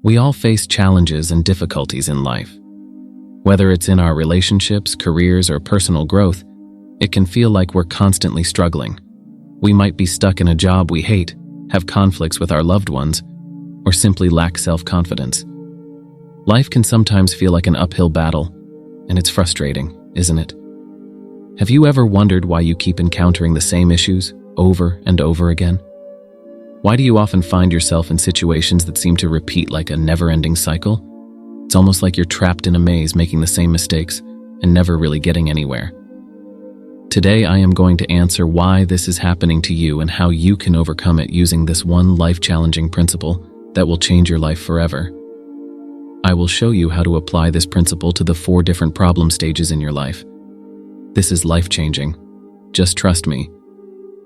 We all face challenges and difficulties in life. Whether it's in our relationships, careers, or personal growth, it can feel like we're constantly struggling. We might be stuck in a job we hate, have conflicts with our loved ones, or simply lack self-confidence. Life can sometimes feel like an uphill battle, and it's frustrating, isn't it? Have you ever wondered why you keep encountering the same issues over and over again? Why do you often find yourself in situations that seem to repeat like a never-ending cycle? It's almost like you're trapped in a maze making the same mistakes and never really getting anywhere. Today I am going to answer why this is happening to you and how you can overcome it using this one life-challenging principle that will change your life forever. I will show you how to apply this principle to the 4 different problem stages in your life. This is life-changing. Just trust me.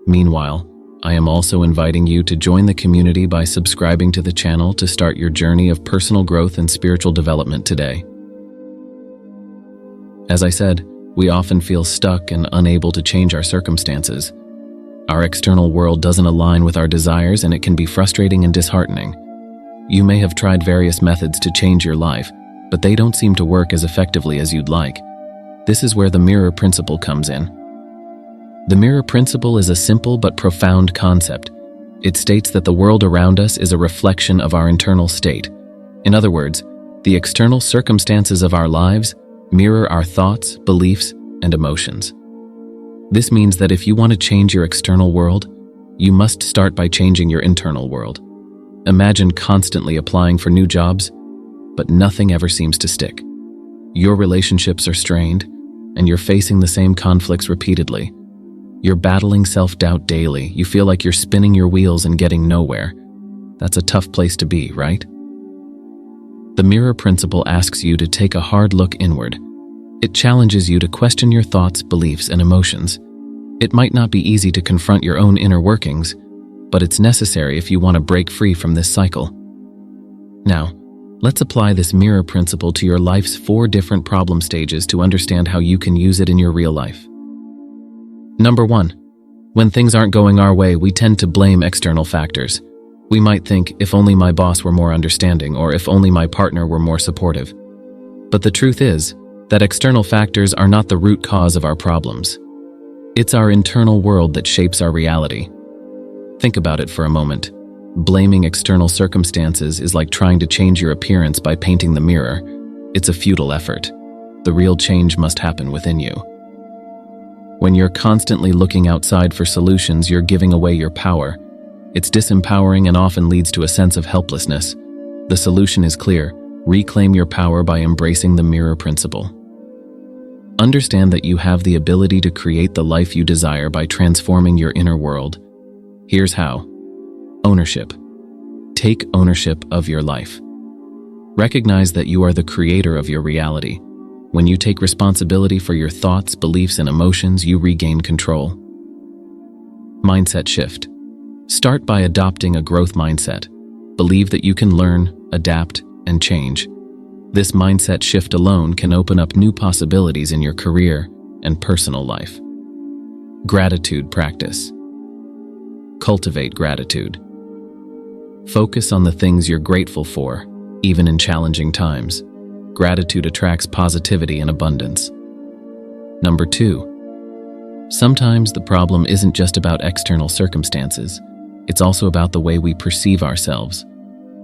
Meanwhile, I am also inviting you to join the community by subscribing to the channel to start your journey of personal growth and spiritual development today. As I said, we often feel stuck and unable to change our circumstances. Our external world doesn't align with our desires, and it can be frustrating and disheartening. You may have tried various methods to change your life, but they don't seem to work as effectively as you'd like. This is where the mirror principle comes in. The mirror principle is a simple but profound concept. It states that the world around us is a reflection of our internal state. In other words, the external circumstances of our lives mirror our thoughts, beliefs, and emotions. This means that if you want to change your external world, you must start by changing your internal world. Imagine constantly applying for new jobs, but nothing ever seems to stick. Your relationships are strained, and you're facing the same conflicts repeatedly. You're battling self-doubt daily. You feel like you're spinning your wheels and getting nowhere. That's a tough place to be, right? The mirror principle asks you to take a hard look inward. It challenges you to question your thoughts, beliefs, and emotions. It might not be easy to confront your own inner workings, but it's necessary if you want to break free from this cycle. Now, let's apply this mirror principle to your life's 4 different problem stages to understand how you can use it in your real life. Number 1. When things aren't going our way, we tend to blame external factors. We might think, if only my boss were more understanding, or if only my partner were more supportive. But the truth is that external factors are not the root cause of our problems. It's our internal world that shapes our reality. Think about it for a moment. Blaming external circumstances is like trying to change your appearance by painting the mirror. It's a futile effort. The real change must happen within you. When you're constantly looking outside for solutions, you're giving away your power. It's disempowering and often leads to a sense of helplessness. The solution is clear. Reclaim your power by embracing the mirror principle. Understand that you have the ability to create the life you desire by transforming your inner world. Here's how. Ownership. Take ownership of your life. Recognize that you are the creator of your reality. When you take responsibility for your thoughts, beliefs, and emotions, you regain control. Mindset shift. Start by adopting a growth mindset. Believe that you can learn, adapt, and change. This mindset shift alone can open up new possibilities in your career and personal life. Gratitude practice. Cultivate gratitude. Focus on the things you're grateful for, even in challenging times. Gratitude attracts positivity and abundance. Number 2. Sometimes the problem isn't just about external circumstances. It's also about the way we perceive ourselves.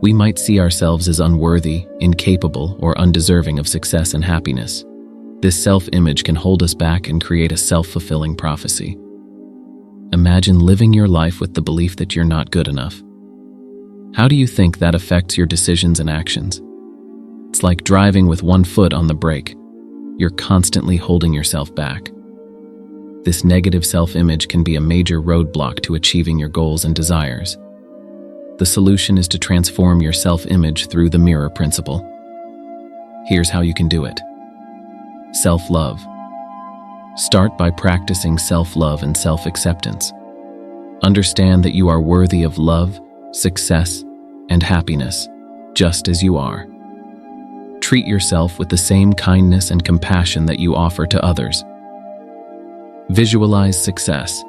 We might see ourselves as unworthy, incapable, or undeserving of success and happiness. This self-image can hold us back and create a self-fulfilling prophecy. Imagine living your life with the belief that you're not good enough. How do you think that affects your decisions and actions? It's like driving with one foot on the brake. You're constantly holding yourself back. This negative self-image can be a major roadblock to achieving your goals and desires. The solution is to transform your self-image through the mirror principle. Here's how you can do it. Self-love. Start by practicing self-love and self-acceptance. Understand that you are worthy of love, success, and happiness, just as you are. Treat yourself with the same kindness and compassion that you offer to others. Visualize success.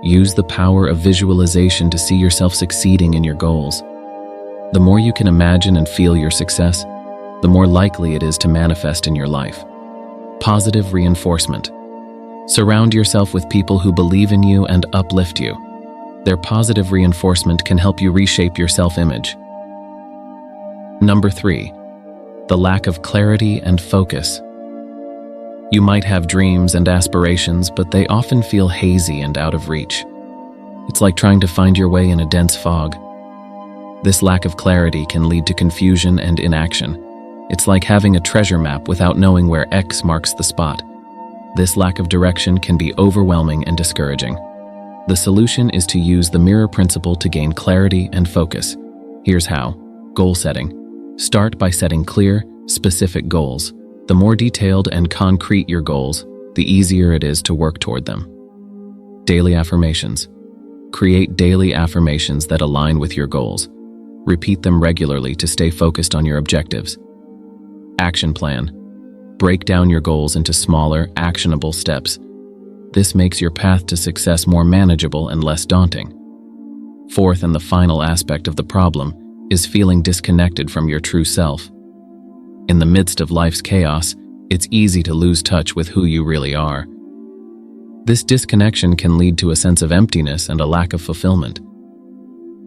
Use the power of visualization to see yourself succeeding in your goals. The more you can imagine and feel your success, the more likely it is to manifest in your life. Positive reinforcement. Surround yourself with people who believe in you and uplift you. Their positive reinforcement can help you reshape your self-image. Number 3, the lack of clarity and focus. You might have dreams and aspirations, but they often feel hazy and out of reach. It's like trying to find your way in a dense fog. This lack of clarity can lead to confusion and inaction. It's like having a treasure map without knowing where X marks the spot. This lack of direction can be overwhelming and discouraging. The solution is to use the mirror principle to gain clarity and focus. Here's how. Goal setting. Start by setting clear, specific goals. The more detailed and concrete your goals, the easier it is to work toward them. Daily affirmations. Create daily affirmations that align with your goals. Repeat them regularly to stay focused on your objectives. Action plan. Break down your goals into smaller, actionable steps. This makes your path to success more manageable and less daunting. Fourth and the final aspect of the problem is feeling disconnected from your true self. In the midst of life's chaos, it's easy to lose touch with who you really are. This disconnection can lead to a sense of emptiness and a lack of fulfillment.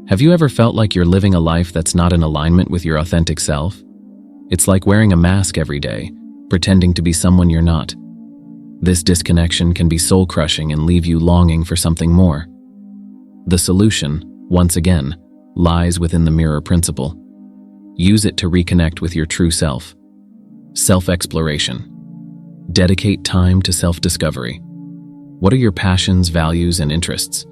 Have you ever felt like you're living a life that's not in alignment with your authentic self? It's like wearing a mask every day, pretending to be someone you're not. This disconnection can be soul-crushing and leave you longing for something more. The solution, once again, lies within the mirror principle. Use it to reconnect with your true self. Self-exploration. Dedicate time to self-discovery. What are your passions, values, and interests?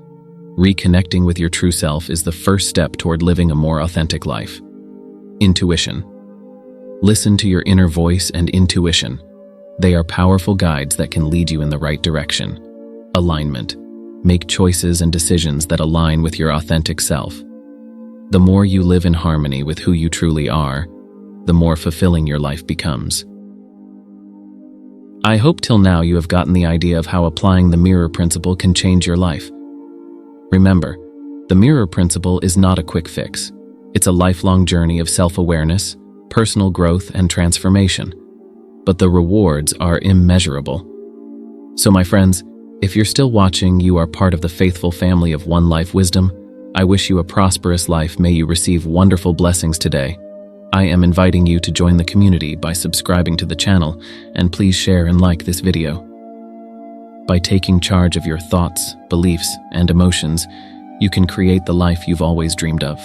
Reconnecting with your true self is the first step toward living a more authentic life. Intuition. Listen to your inner voice and intuition. They are powerful guides that can lead you in the right direction. Alignment. Make choices and decisions that align with your authentic self. The more you live in harmony with who you truly are, the more fulfilling your life becomes. I hope till now you have gotten the idea of how applying the mirror principle can change your life. Remember, the mirror principle is not a quick fix. It's a lifelong journey of self-awareness, personal growth, and transformation. But the rewards are immeasurable. So my friends, if you're still watching, you are part of the faithful family of One Life Wisdom. I wish you a prosperous life. May you receive wonderful blessings today. I am inviting you to join the community by subscribing to the channel, and please share and like this video. By taking charge of your thoughts, beliefs, and emotions, you can create the life you've always dreamed of.